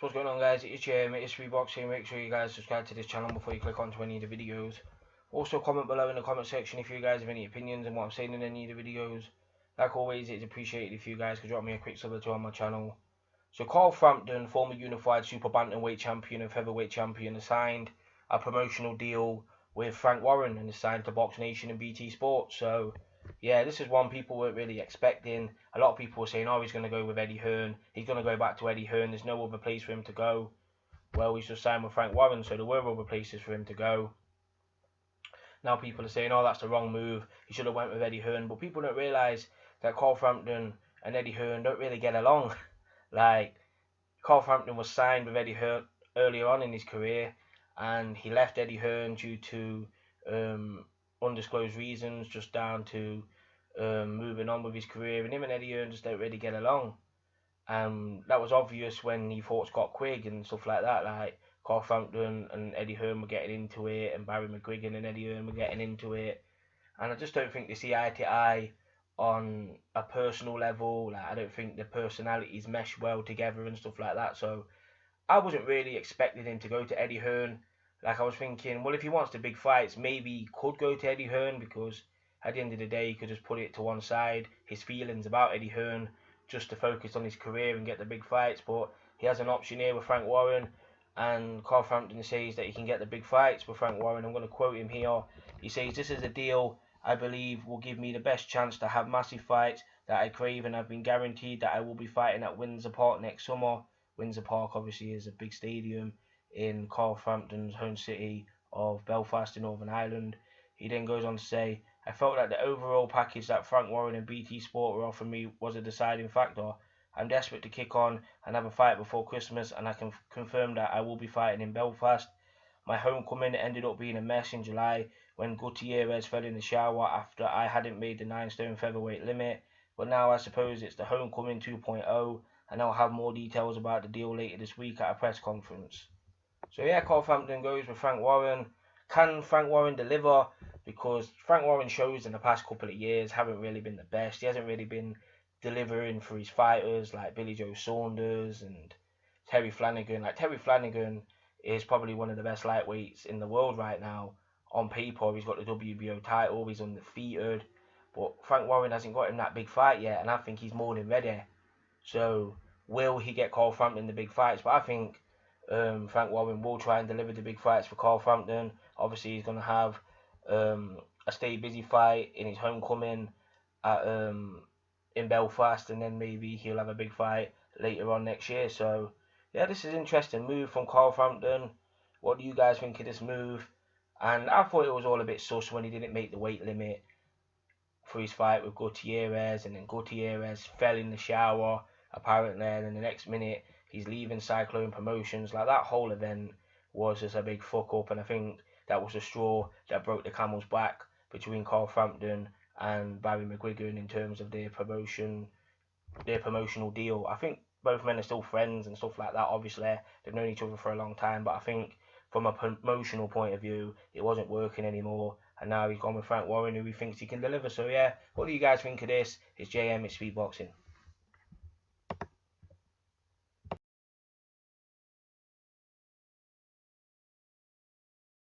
So what's going on, guys? It's Jim, it's speakboxing. Make sure you guys subscribe to this channel before you click onto any of the videos. Also comment below in the comment section if you guys have any opinions on what I'm saying in any of the videos. Like always, it's appreciated if you guys could drop me a quick sub or two on my channel. So Carl Frampton, former unified super bantamweight champion and featherweight champion, has signed a promotional deal with Frank Warren and is signed to Boxnation and BT Sports. So yeah, this is one people weren't really expecting. A lot of people were saying, oh, he's going to go with Eddie Hearn. He's going to go back to Eddie Hearn. There's no other place for him to go. Well, he's just signed with Frank Warren, so there were other places for him to go. Now people are saying, oh, that's the wrong move. He should have went with Eddie Hearn. But people don't realise that Carl Frampton and Eddie Hearn don't really get along. Like, Carl Frampton was signed with Eddie Hearn earlier on in his career, and he left Eddie Hearn due to undisclosed reasons, just down to moving on with his career. And him and Eddie Hearn just don't really get along. That was obvious when he fought Scott Quigg and stuff like that. Like, Carl Frampton and Eddie Hearn were getting into it, and Barry McGuigan and Eddie Hearn were getting into it. And I just don't think they see eye to eye on a personal level. Like, I don't think the personalities mesh well together and stuff like that. So I wasn't really expecting him to go to Eddie Hearn. Like, I was thinking, well, if he wants the big fights, maybe he could go to Eddie Hearn, because at the end of the day, he could just put it to one side, his feelings about Eddie Hearn, just to focus on his career and get the big fights. But he has an option here with Frank Warren, and Carl Frampton says that he can get the big fights with Frank Warren. I'm going to quote him here. He says, "This is a deal I believe will give me the best chance to have massive fights that I crave, and I've been guaranteed that I will be fighting at Windsor Park next summer." Windsor Park obviously is a big stadium in Carl Frampton's home city of Belfast in Northern Ireland. He then goes on to say, "I felt that the overall package that Frank Warren and BT Sport were offering me was a deciding factor. I'm desperate to kick on and have a fight before Christmas, and I can confirm that I will be fighting in Belfast. My homecoming ended up being a mess in July when Gutierrez fell in the shower after I hadn't made the 9-stone featherweight limit, but now I suppose it's the homecoming 2.0, and I'll have more details about the deal later this week at a press conference." So yeah, Carl Frampton goes with Frank Warren. Can Frank Warren deliver? Because Frank Warren's shows in the past couple of years haven't really been the best. He hasn't really been delivering for his fighters like Billy Joe Saunders and Terry Flanagan. Like, Terry Flanagan is probably one of the best lightweights in the world right now. On paper, he's got the WBO title, he's undefeated, but Frank Warren hasn't got him that big fight yet, and I think he's more than ready. So will he get Carl Frampton the big fights? But I think Frank Warren will try and deliver the big fights for Carl Frampton. Obviously, he's going to have a stay busy fight in his homecoming at in Belfast, and then maybe he'll have a big fight later on next year. So yeah, this is an interesting move from Carl Frampton. What do you guys think of this move? And I thought it was all a bit sus when he didn't make the weight limit for his fight with Gutierrez, and then Gutierrez fell in the shower apparently, and then the next minute he's leaving Cyclone Promotions. Like, that whole event was just a big fuck up, and I think that was the straw that broke the camel's back between Carl Frampton and Barry McGuigan in terms of their promotional deal. I think both men are still friends and stuff like that. Obviously, they've known each other for a long time, but I think from a promotional point of view, it wasn't working anymore, and now he's gone with Frank Warren, who he thinks he can deliver. So yeah, what do you guys think of this? It's JM, it's speakboxing.